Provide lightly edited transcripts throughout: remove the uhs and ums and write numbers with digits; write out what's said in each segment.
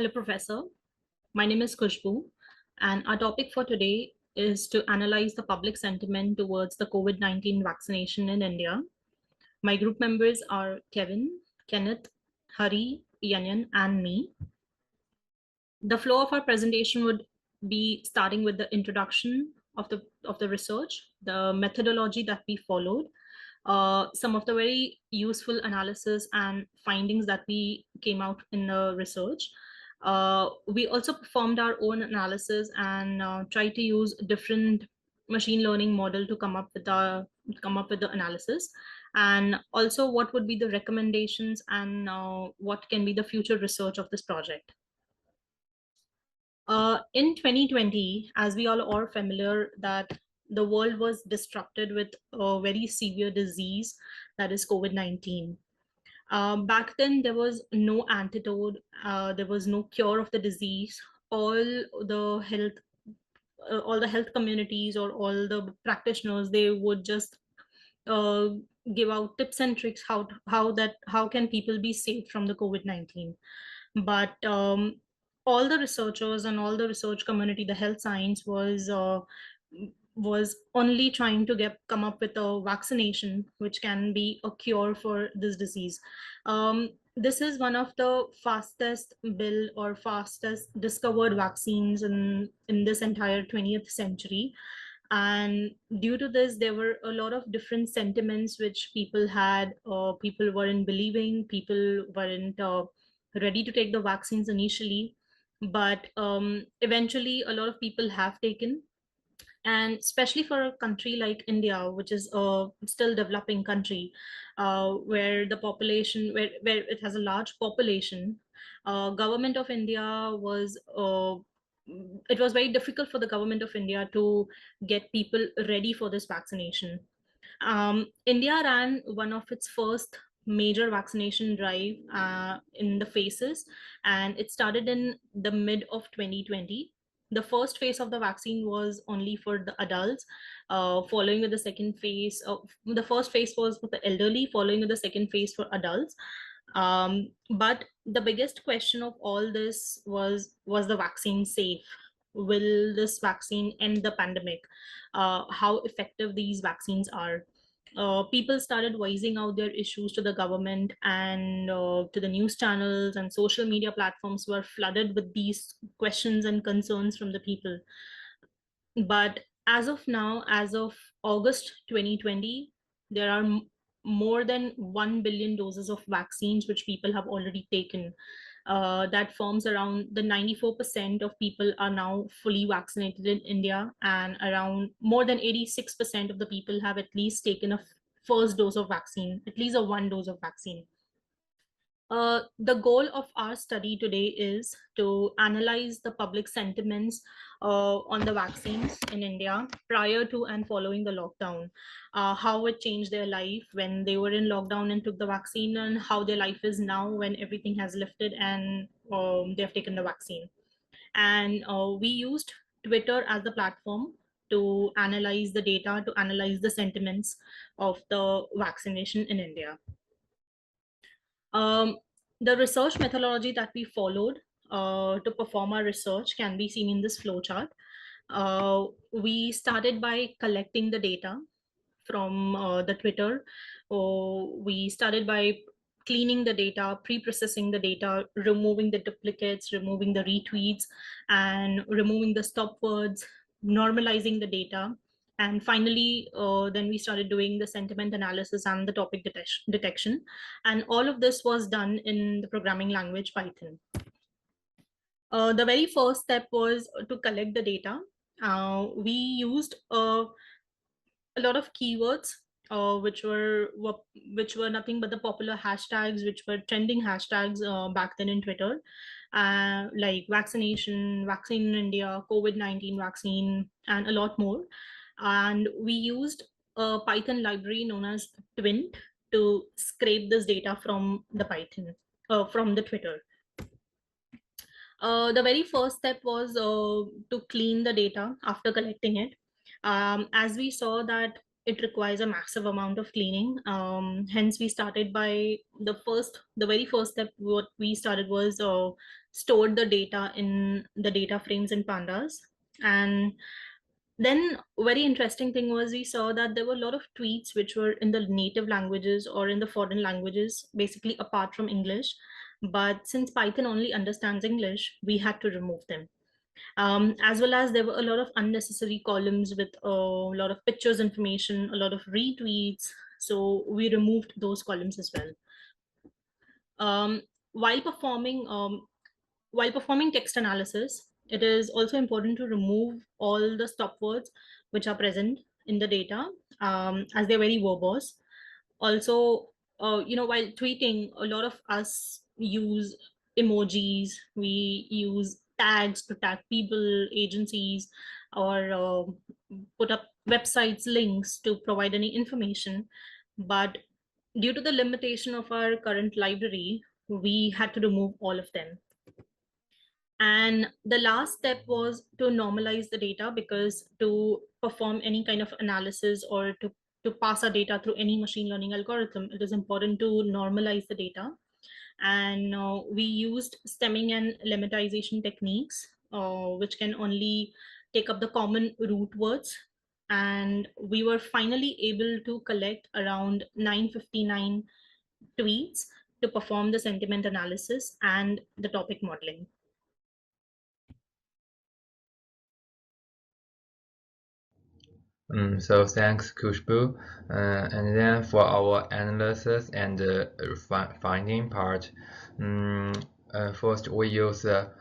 Hello, Professor. My name is Kushbu, and our topic for today is to analyze the public sentiment towards the COVID-19 vaccination in India. My group members are Kevin, Kenneth, Hari, Yanyan, and me. The flow of our presentation would be starting with the introduction of the research, the methodology that we followed, some of the very useful analysis and findings that we came out in the research. We also performed our own analysis and tried to use different machine learning model to come up with the analysis, and also what would be the recommendations and what can be the future research of this project. In 2020, as we all are familiar, that the world was disrupted with a very severe disease, that is COVID-19. Back then, there was no antidote, there was no cure of the disease. All the health, all the health communities or all the practitioners, they would just uh, give out tips and tricks how can people be saved from the COVID-19. But all the researchers and all the research community, the health science was only trying to come up with a vaccination which can be a cure for this disease. This is one of the fastest built or fastest discovered vaccines in this entire 20th century. And due to this, there were a lot of different sentiments which people had. People weren't believing, people weren't ready to take the vaccines initially, but eventually a lot of people have taken. And especially for a country like India, which is a still developing country, where the population, where it has a large population, government of India was it was very difficult for the government of India to get people ready for this vaccination. India ran one of its first major vaccination drive in the phases, and it started in the mid of 2020. The first phase of the vaccine was only for the adults, following with the second phase. The first phase was for the elderly, following with the second phase for adults. But the biggest question of all this was the vaccine safe? Will this vaccine end the pandemic? How effective these vaccines are? People started voicing out their issues to the government, and to the news channels, and social media platforms were flooded with these questions and concerns from the people. But as of now, as of August 2020, there are more than 1 billion doses of vaccines which people have already taken. That forms around the 94% of people are now fully vaccinated in India, and around more than 86% of the people have at least taken a first dose of vaccine, at least a one dose of vaccine. The goal of our study today is to analyze the public sentiments on the vaccines in India prior to and following the lockdown, how it changed their life when they were in lockdown and took the vaccine, and how their life is now when everything has lifted and they have taken the vaccine. And we used Twitter as the platform to analyze the data, to analyze the sentiments of the vaccination in India. Um, the research methodology that we followed to perform our research can be seen in this flowchart. We started by collecting the data from the Twitter. We started by cleaning the data, pre-processing the data, removing the duplicates, removing the retweets, and removing the stop words, normalizing the data. And finally, then we started doing the sentiment analysis and the topic detection. And all of this was done in the programming language Python. The very first step was to collect the data. We used a lot of keywords, which were nothing but the popular hashtags, which were trending hashtags back then in Twitter, like vaccination, vaccine in India, COVID-19 vaccine, and a lot more. And we used a Python library known as Twint to scrape this data from the Python, from the Twitter. The very first step was to clean the data after collecting it. As we saw that it requires a massive amount of cleaning. Hence, we started by the very first step. What we started was stored the data in the data frames in Pandas, and then very interesting thing was we saw that there were a lot of tweets which were in the native languages or in the foreign languages, basically apart from English. But since Python only understands English, we had to remove them. As well as there were a lot of unnecessary columns with a lot of pictures information, a lot of retweets. So we removed those columns as well. Um, while performing while performing text analysis, it is also important to remove all the stop words which are present in the data, as they're very verbose. Also, while tweeting, a lot of us use emojis. We use tags to tag people, agencies, or put up websites links to provide any information. But due to the limitation of our current library, we had to remove all of them. And the last step was to normalize the data, because to perform any kind of analysis or to pass our data through any machine learning algorithm, it is important to normalize the data. And we used stemming and lemmatization techniques, which can only take up the common root words. And we were finally able to collect around 959 tweets to perform the sentiment analysis and the topic modeling. So thanks, Kushbu. And then for our analysis and finding part, first we use a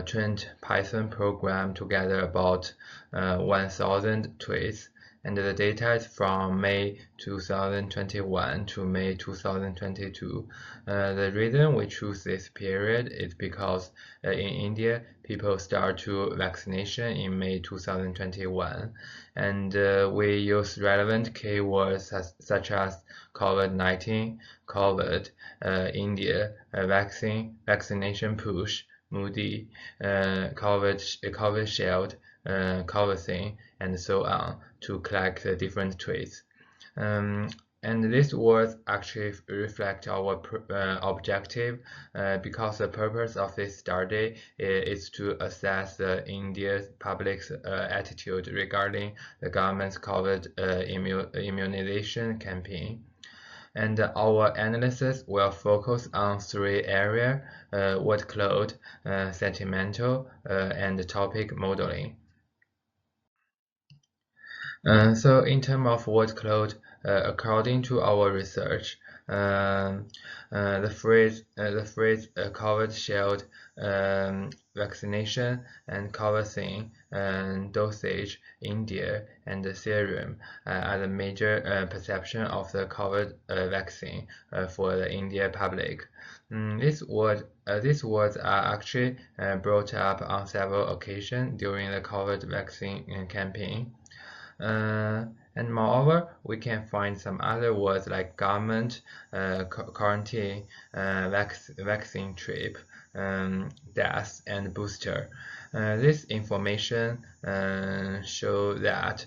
trained Python program to gather about 1,000 tweets, and the data is from May 2021 to May 2022. The reason we choose this period is because in India, people start to vaccination in May 2021, and we use relevant keywords such as COVID-19, COVID, India, vaccine, vaccination push, Moody, COVID shield, COVID, and so on to collect the different tweets. And these words actually reflect our objective, because the purpose of this study is to assess the India's public's attitude regarding the government's COVID immunization campaign. And our analysis will focus on three areas: word cloud, sentimental, and topic modeling. So in terms of word cloud, according to our research, the phrase COVID shield, vaccination, and COVID and dosage, India, and the serum are the major perception of the COVID vaccine for the India public. These words are actually brought up on several occasions during the COVID vaccine campaign. And moreover, we can find some other words like government, quarantine, vaccine trip, death, and booster. This information show that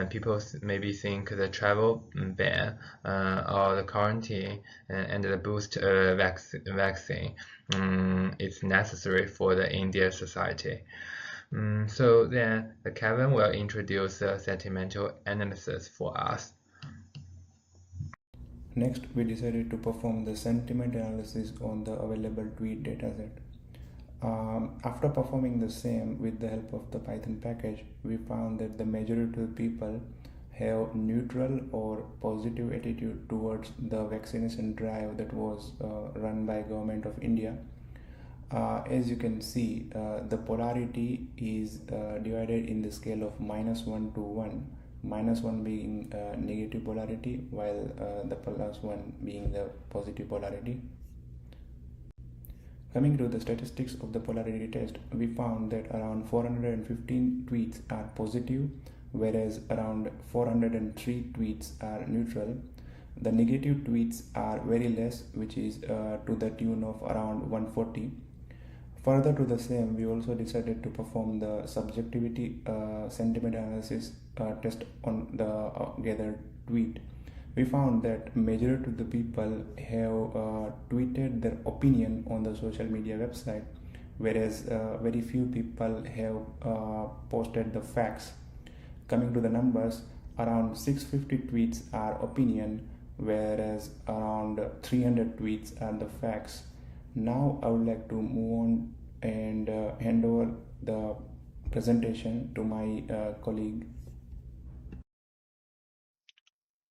people maybe think the travel ban or the quarantine and the boost vaccine is necessary for the Indian society. So then Kevin will introduce the sentimental analysis for us. Next, we decided to perform the sentiment analysis on the available tweet dataset. After performing the same with the help of the Python package, we found that the majority of people have neutral or positive attitude towards the vaccination drive that was run by Government of India. As you can see, the polarity is divided in the scale of -1 to 1, -1 being negative polarity, while the +1 being the positive polarity. Coming to the statistics of the polarity test, we found that around 415 tweets are positive, whereas around 403 tweets are neutral. The negative tweets are very less, which is to the tune of around 140. Further to the same, we also decided to perform the subjectivity sentiment analysis test on the gathered tweet. We found that majority of the people have tweeted their opinion on the social media website, whereas very few people have posted the facts. Coming to the numbers, around 650 tweets are opinion, whereas around 300 tweets are the facts. Now I would like to move on and hand over the presentation to my colleague.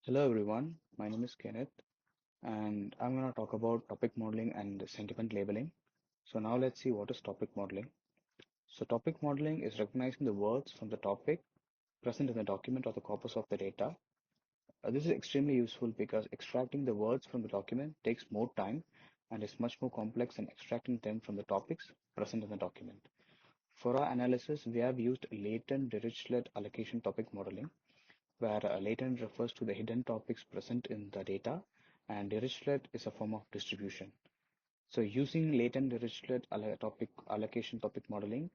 Hello everyone, my name is Kenneth and I'm going to talk about topic modeling and sentiment labeling. So now let's see what is topic modeling. So topic modeling is recognizing the words from the topic present in the document or the corpus of the data. This is extremely useful because extracting the words from the document takes more time and is much more complex than extracting them from the topics present in the document. For our analysis, we have used latent Dirichlet allocation topic modeling where latent refers to the hidden topics present in the data and Dirichlet is a form of distribution. So using latent Dirichlet allocation topic modeling,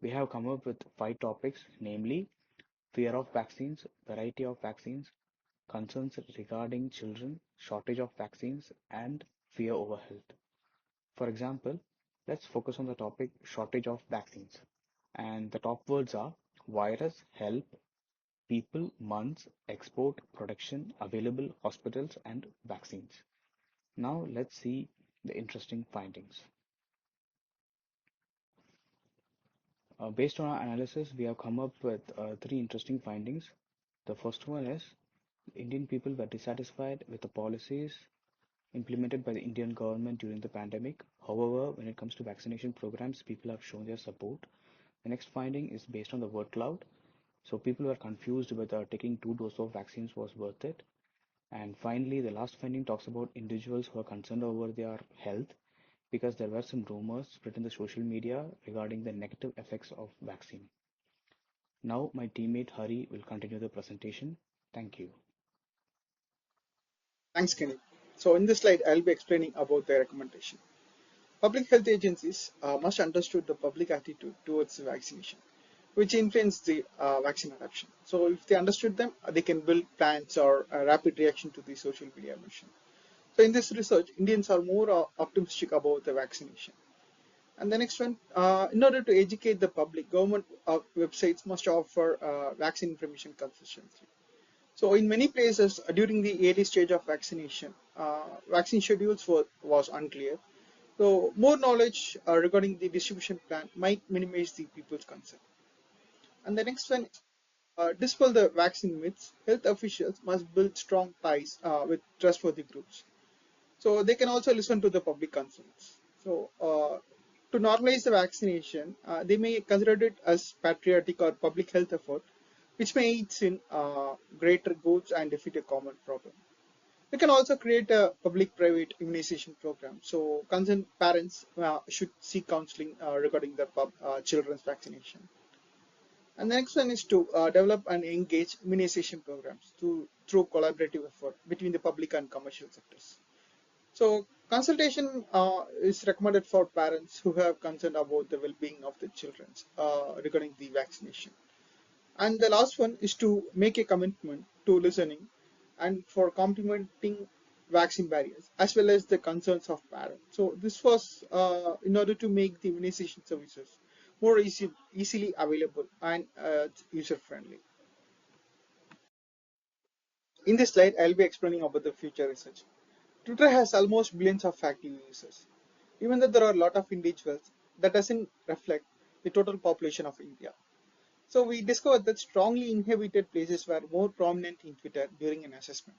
we have come up with 5 topics, namely fear of vaccines, variety of vaccines, concerns regarding children, shortage of vaccines, and fear over health. For example, let's focus on the topic shortage of vaccines. And the top words are virus, help, people, months, export, production, available hospitals, and vaccines. Now let's see the interesting findings. Based on our analysis, we have come up with 3 interesting findings. The first one is Indian people were dissatisfied with the policies implemented by the Indian government during the pandemic. However, when it comes to vaccination programs, people have shown their support. The next finding is based on the word cloud. So people were confused whether taking 2 doses of vaccines was worth it. And finally, the last finding talks about individuals who are concerned over their health because there were some rumors spread in the social media regarding the negative effects of vaccine. Now my teammate Hari will continue the presentation. Thank you. Thanks, Kenny. So in this slide, I'll be explaining about the recommendation. Public health agencies must understood the public attitude towards the vaccination, which influence the vaccine adoption. So if they understood them, they can build plans or a rapid reaction to the social media emotion. So in this research, Indians are more optimistic about the vaccination. And the next one, in order to educate the public, government websites must offer vaccine information consistently. So in many places during the early stage of vaccination, vaccine schedules was unclear. So more knowledge regarding the distribution plan might minimize the people's concern. And the next one, dispel the vaccine myths. Health officials must build strong ties with trustworthy groups. So they can also listen to the public concerns. So to normalize the vaccination, they may consider it as patriotic or public health effort, which may aid in greater goals and defeat a common problem. We can also create a public-private immunization program. So concerned parents should seek counseling regarding the children's vaccination. And the next one is to develop and engage immunization programs through collaborative effort between the public and commercial sectors. So consultation is recommended for parents who have concern about the well-being of the children regarding the vaccination. And the last one is to make a commitment to listening and for complementing vaccine barriers as well as the concerns of parents. So this was in order to make the immunization services more easily available and user-friendly. In this slide, I'll be explaining about the future research. Twitter has almost billions of active users. Even though there are a lot of individuals, that doesn't reflect the total population of India. So we discovered that strongly inhabited places were more prominent in Twitter during an assessment.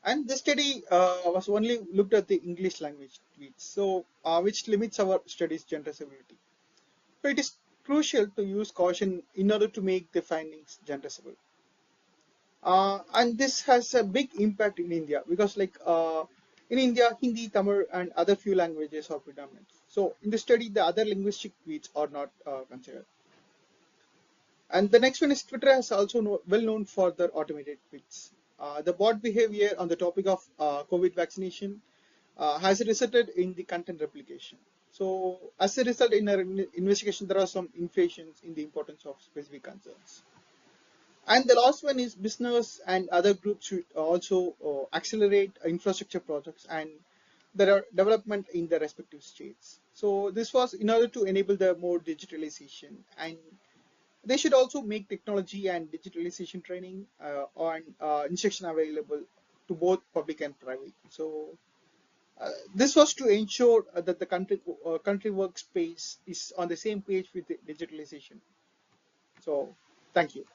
And this study was only looked at the English language tweets, so which limits our study's generalizability. So it is crucial to use caution in order to make the findings generalizable. And this has a big impact in India because in India, Hindi, Tamil, and other few languages are predominant. So in the study, the other linguistic tweets are not considered. And the next one is Twitter is also well known for their automated tweets. The bot behavior on the topic of COVID vaccination has resulted in the content replication. So as a result, in our investigation, there are some inflations in the importance of specific concerns. And the last one is business and other groups should also accelerate infrastructure projects and their development in their respective states. So this was in order to enable the more digitalization, and they should also make technology and digitalization training on instruction available to both public and private. So this was to ensure that the country workspace is on the same page with the digitalization. So thank you.